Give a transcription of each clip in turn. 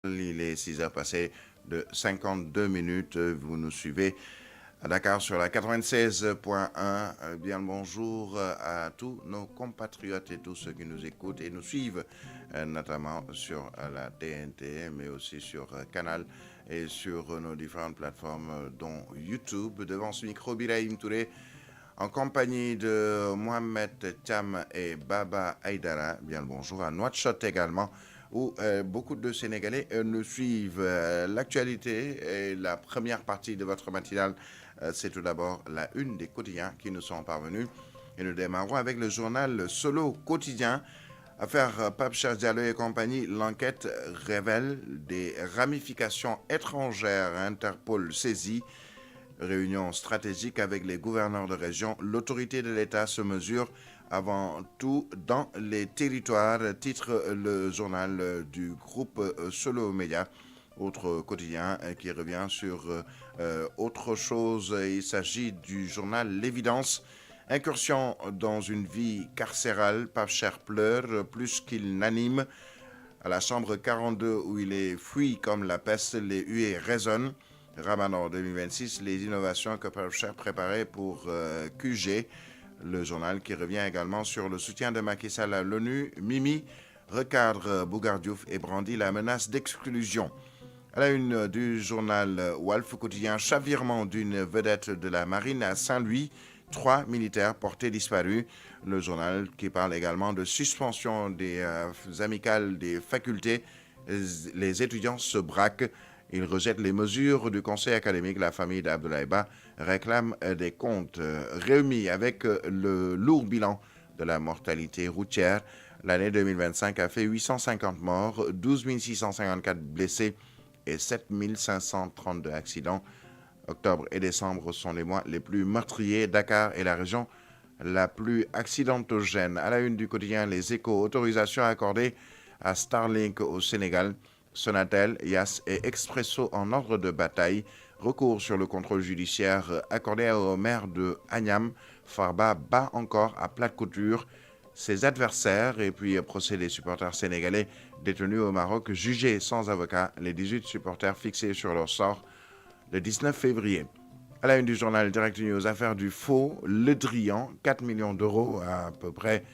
Il est 6 heures passées de 52 minutes. Vous nous suivez à Dakar sur la 96.1. Bien le bonjour à tous nos compatriotes et tous ceux qui nous écoutent et nous suivent, notamment sur la TNT, mais aussi sur Canal et sur nos différentes plateformes, dont YouTube. Devant ce micro, Birahim Touré, en compagnie de Mohamed Thiam et Baba Aïdara. Bien le bonjour à Nouakchott également, où beaucoup de Sénégalais nous suivent. L'actualité et la première partie de votre matinale, c'est tout d'abord la une des quotidiens qui nous sont parvenus. Et nous démarrons avec le journal Solo Quotidien. Affaire Pape Cheikh Diallo et compagnie, l'enquête révèle des ramifications étrangères. Interpol saisie. Réunion stratégique avec les gouverneurs de région. L'autorité de l'État se mesure avant tout dans les territoires, titre le journal du groupe Solo Média. Autre quotidien qui revient sur autre chose. Il s'agit du journal L'Évidence. Incursion dans une vie carcérale. Pape Cheikh pleure plus qu'il n'anime. À la chambre 42 où il est fui comme la peste, les huées résonnent. Ramadan 2026, les innovations que Pape Cheikh préparait pour QG. Le journal qui revient également sur le soutien de Macky Sall à l'ONU. Mimi recadre Bougar Diouf et brandit la menace d'exclusion. À la une du journal Walf Quotidien, chavirement d'une vedette de la marine à Saint-Louis. 3 militaires portés disparus. Le journal qui parle également de suspension des amicales des facultés. Les étudiants se braquent. Ils rejettent les mesures du conseil académique. La famille d'Abdoulaye Ba réclame des comptes. Réunis avec le lourd bilan de la mortalité routière, l'année 2025 a fait 850 morts, 12 654 blessés et 7 532 accidents. Octobre et décembre sont les mois les plus meurtriers. Dakar est la région la plus accidentogène. À la une du quotidien Les Échos, autorisation accordée à Starlink au Sénégal. Sonatel, Yas et Expresso en ordre de bataille. Recours sur le contrôle judiciaire accordé au maire de Agnam. Farba bat encore à plate couture ses adversaires. Et puis procès des supporters sénégalais détenus au Maroc, jugés sans avocat. Les 18 supporters fixés sur leur sort le 19 février. À la une du journal Direct News, affaire du faux Le Drian, 4 millions d'euros, à peu près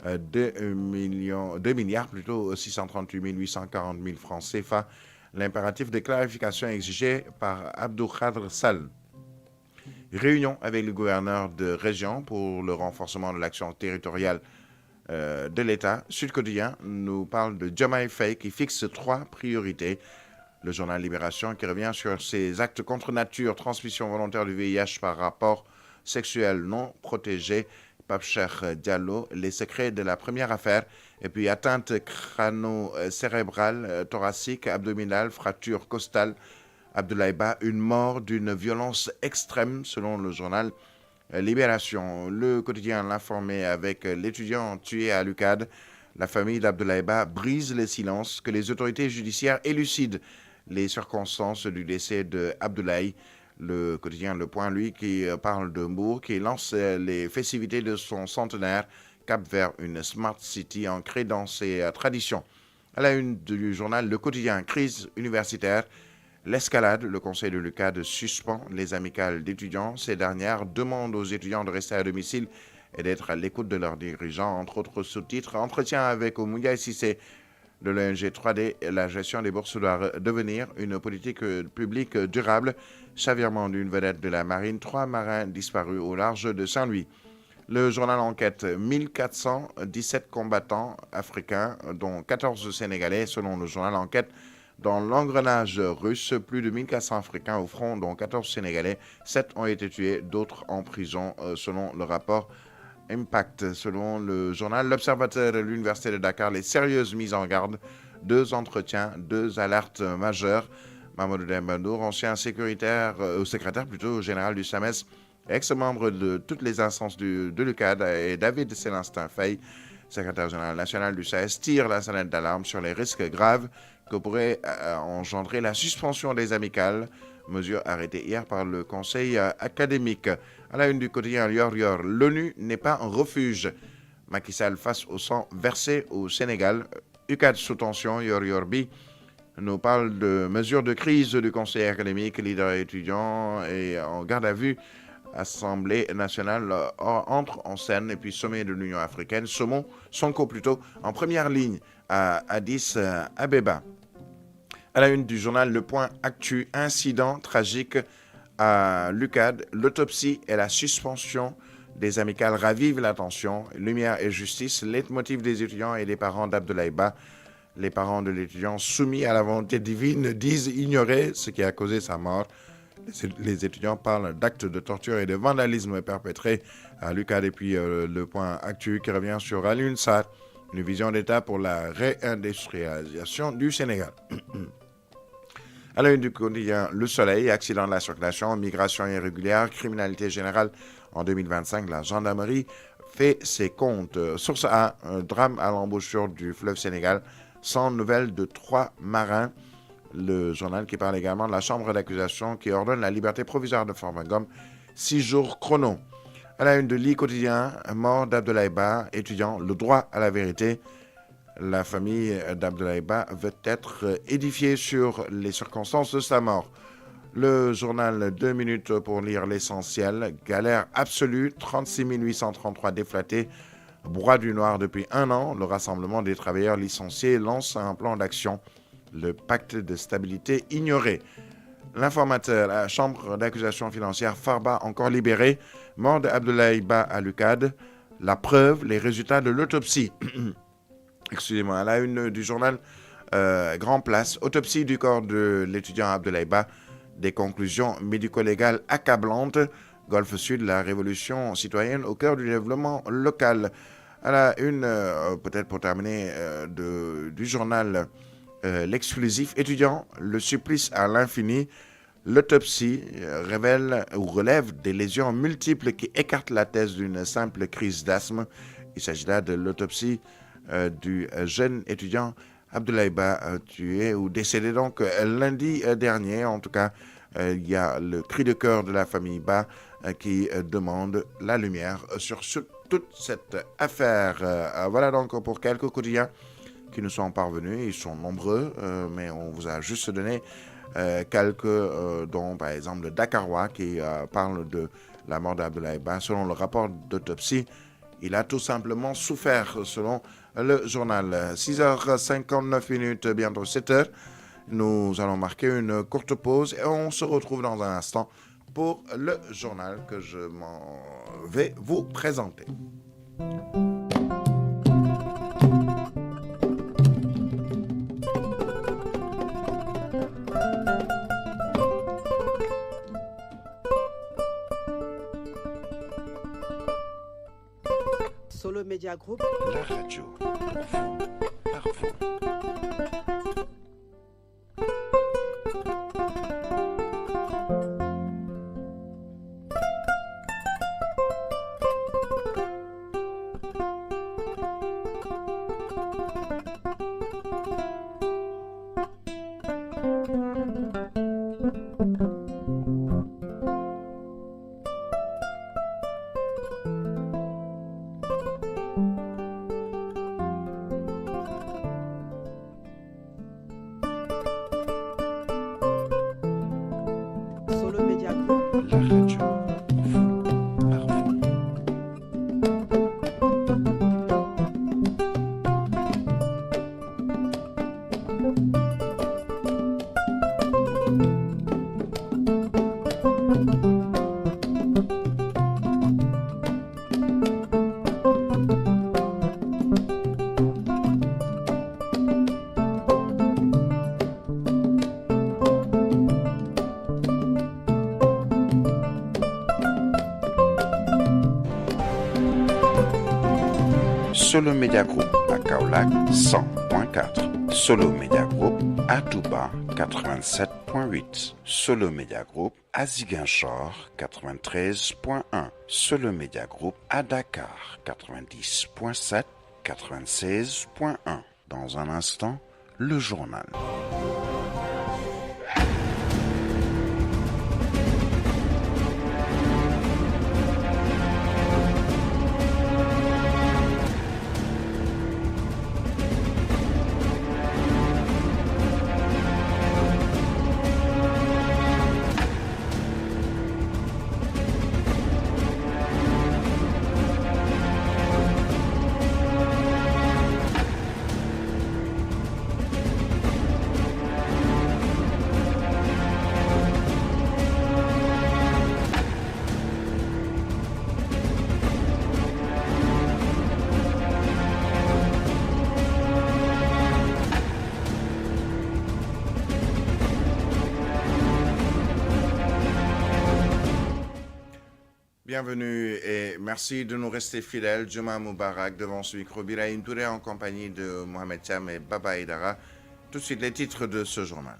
2 milliards, 638 840 000 francs CFA. L'impératif de clarification exigé par Abdou Khadr Sall. Réunion avec le gouverneur de région pour le renforcement de l'action territoriale de l'État. Sud Quotidien nous parle de Diomaye Faye qui fixe 3 priorités. Le journal Libération qui revient sur ces actes contre nature, transmission volontaire du VIH par rapport sexuel non protégé. Pape Cheikh Diallo, les secrets de la première affaire, et puis atteinte crâno-cérébrale, thoracique, abdominale, fracture costale. Abdoulaye Ba, une mort d'une violence extrême, selon le journal Libération. Le quotidien l'informé avec l'étudiant tué à l'UCAD. La famille d'Abdoulaye Ba brise le silence, que les autorités judiciaires élucident les circonstances du décès d'Abdoulaye. Le quotidien Le Point, lui, qui parle de Mbour, qui lance les festivités de son centenaire, cap vers une Smart City ancrée dans ses traditions. À la une du journal Le Quotidien, crise universitaire, l'escalade, le conseil de l'UQAD suspend les amicales d'étudiants. Ces dernières demandent aux étudiants de rester à domicile et d'être à l'écoute de leurs dirigeants, entre autres sous-titres. Entretien avec Oumoundia Sissé de l'ONG 3D, la gestion des bourses doit devenir une politique publique durable. Chavirement d'une vedette de la marine, 3 marins disparus au large de Saint-Louis. Le journal Enquête, 1417 combattants africains, dont 14 Sénégalais, selon le journal Enquête. Dans l'engrenage russe, plus de 1400 Africains au front, dont 14 Sénégalais. 7 ont été tués, d'autres en prison, selon le rapport Impact. Selon le journal L'Observateur et l'Université de Dakar, les sérieuses mises en garde, 2 entretiens, 2 alertes majeures. Mamadou Dembandour, ancien secrétaire général du SAMES, ex-membre de toutes les instances de l'UQAD, et David Célestin Faye, secrétaire général national du SAES, tire la sonnette d'alarme sur les risques graves que pourrait engendrer la suspension des amicales, mesure arrêtée hier par le conseil académique. À la une du quotidien Yor Yor, l'ONU n'est pas un refuge. Macky Sall face au sang versé au Sénégal. UQAD sous tension, Yor Yor Bi. nous parle de mesures de crise du conseil académique, leader étudiant et en garde à vue. Assemblée nationale entre en scène et puis sommet de l'Union africaine, Sonko plutôt, en première ligne à Addis Abeba. À la une du journal Le Point Actu, incident tragique à l'UQAD, l'autopsie et la suspension des amicales ravivent l'attention. Lumière et justice, leitmotiv des étudiants et des parents d'Abdoulaye Ba. Les parents de l'étudiant soumis à la volonté divine disent ignorer ce qui a causé sa mort. Les étudiants parlent d'actes de torture et de vandalisme perpétrés à l'UQAD et puis Le Point Actu qui revient sur Al-Unsat, une vision d'État pour la réindustrialisation du Sénégal. À la une du quotidien Le Soleil, accident de la circulation, migration irrégulière, criminalité générale en 2025, la gendarmerie fait ses comptes. Source A, un drame à l'embouchure du fleuve Sénégal, sans nouvelles de 3 marins. Le journal qui parle également de la chambre d'accusation qui ordonne la liberté provisoire de Farba Ngom, 6 jours chrono. À la une de l'I quotidien, mort d'Abdoulaye Ba, étudiant, le droit à la vérité. La famille d'Abdoulaye Ba veut être édifiée sur les circonstances de sa mort. Le journal 2 minutes pour lire l'essentiel. Galère absolue, 36 833 déflatés. Broie du noir depuis 1 an. Le Rassemblement des travailleurs licenciés lance un plan d'action. Le pacte de stabilité ignoré. L'informateur, la chambre d'accusation financière Farba encore libéré. Mort d'Abdoulaye Ba à l'UQAD. La preuve, les résultats de l'autopsie. Excusez-moi, à la une du journal Grand Place. Autopsie du corps de l'étudiant Abdoulaye Ba. Des conclusions médico-légales accablantes. Golfe Sud, la révolution citoyenne au cœur du développement local. À la une, peut-être pour terminer, du journal L'exclusif étudiant, le supplice à l'infini. L'autopsie révèle ou relève des lésions multiples qui écartent la thèse d'une simple crise d'asthme. Il s'agit là de l'autopsie du jeune étudiant Abdoulaye Ba, tué ou décédé donc lundi dernier. En tout cas, il y a le cri de cœur de la famille Ba qui demande la lumière sur toute cette affaire. Voilà donc pour quelques quotidiens qui nous sont parvenus. Ils sont nombreux, mais on vous a juste donné quelques, dont par exemple le Dakarois qui parle de la mort d'Abdoulaye Ba. Selon le rapport d'autopsie, il a tout simplement souffert, selon le journal. 6h59, bientôt 7h. Nous allons marquer une courte pause et on se retrouve dans un instant pour le journal que je m'en vais vous présenter. Solo Media Group, la radio pour vous, par vous. Solo Media Group, La radio pour vous, par vous. Solo Media Group à Kaolack 100.4. Solo Media Group à Touba 87.8. Solo Media Group à Ziguinchor 93.1. Solo Media Group à Dakar 90.7, 96.1. Dans un instant, le journal. Bienvenue et merci de nous rester fidèles. Juma Moubarak devant ce micro. Birahim Touré en compagnie de Mohamed Thiam et Baba Aïdara. Tout de suite les titres de ce journal.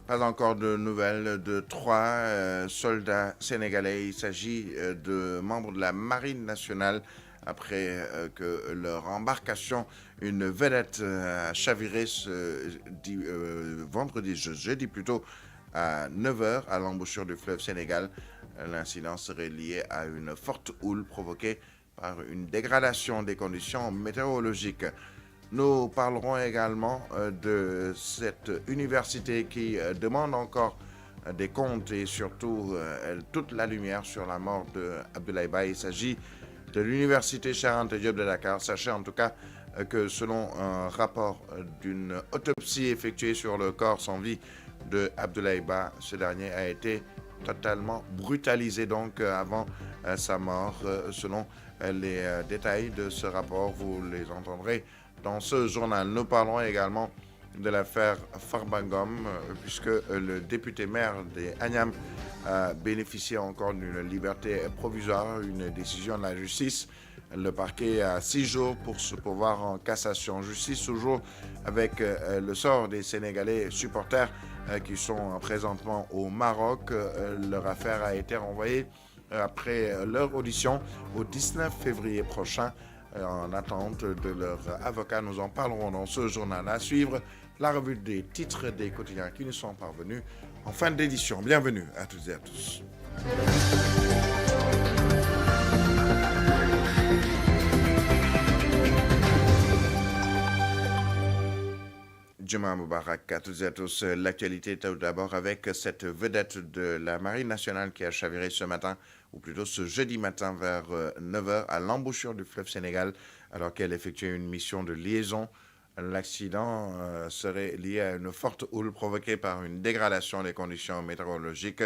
Pas encore de nouvelles de 3 soldats sénégalais. Il s'agit de membres de la Marine nationale après que leur embarcation, une vedette, a chaviré jeudi plutôt, à 9h à l'embouchure du fleuve Sénégal. L'incident serait lié à une forte houle provoquée par une dégradation des conditions météorologiques. Nous parlerons également de cette université qui demande encore des comptes et surtout toute la lumière sur la mort d'Abdoulaye Ba. Il s'agit de l'université Cheikh Anta Diop de Dakar. Sachez en tout cas que selon un rapport d'une autopsie effectuée sur le corps sans vie de Abdoulaye Ba, ce dernier a été totalement brutalisé donc avant sa mort. Selon les détails de ce rapport, vous les entendrez dans ce journal. Nous parlons également de l'affaire Farbangom, puisque le député maire des Agnam a bénéficié encore d'une liberté provisoire, une décision de la justice. Le parquet a 6 jours pour se pourvoir en cassation. Justice toujours avec le sort des Sénégalais supporters qui sont présentement au Maroc. Leur affaire a été renvoyée après leur audition au 19 février prochain. En attente de leur avocat, nous en parlerons dans ce journal. À suivre, la revue des titres des quotidiens qui nous sont parvenus en fin d'édition. Bienvenue à toutes et à tous. Juma Moubarak à toutes et à tous. L'actualité tout d'abord avec cette vedette de la Marine nationale qui a chaviré ce matin, ou plutôt ce jeudi matin vers 9h à l'embouchure du fleuve Sénégal alors qu'elle effectuait une mission de liaison. L'accident serait lié à une forte houle provoquée par une dégradation des conditions météorologiques.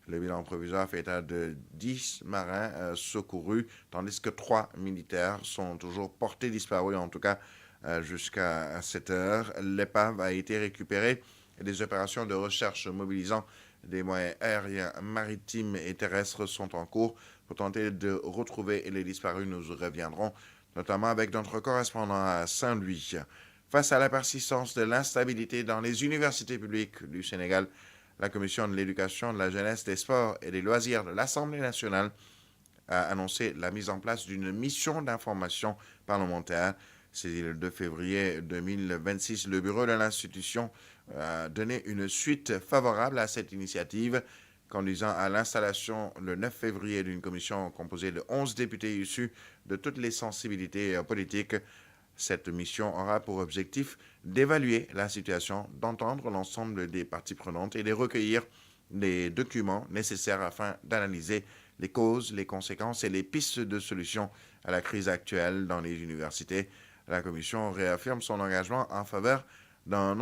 Le bilan provisoire fait état de 10 marins secourus, tandis que 3 militaires sont toujours portés disparus, en tout cas jusqu'à 7 heures. L'épave a été récupérée et des opérations de recherche mobilisant des moyens aériens, maritimes et terrestres sont en cours pour tenter de retrouver les disparus. Nous reviendrons notamment avec notre correspondant à Saint-Louis. Face à la persistance de l'instabilité dans les universités publiques du Sénégal, la Commission de l'éducation, de la jeunesse, des sports et des loisirs de l'Assemblée nationale a annoncé la mise en place d'une mission d'information parlementaire. Saisi le 2 février 2026, le bureau de l'institution a donné une suite favorable à cette initiative, conduisant à l'installation le 9 février d'une commission composée de 11 députés issus de toutes les sensibilités politiques. Cette mission aura pour objectif d'évaluer la situation, d'entendre l'ensemble des parties prenantes et de recueillir les documents nécessaires afin d'analyser les causes, les conséquences et les pistes de solution à la crise actuelle dans les universités. La Commission réaffirme son engagement en faveur d'un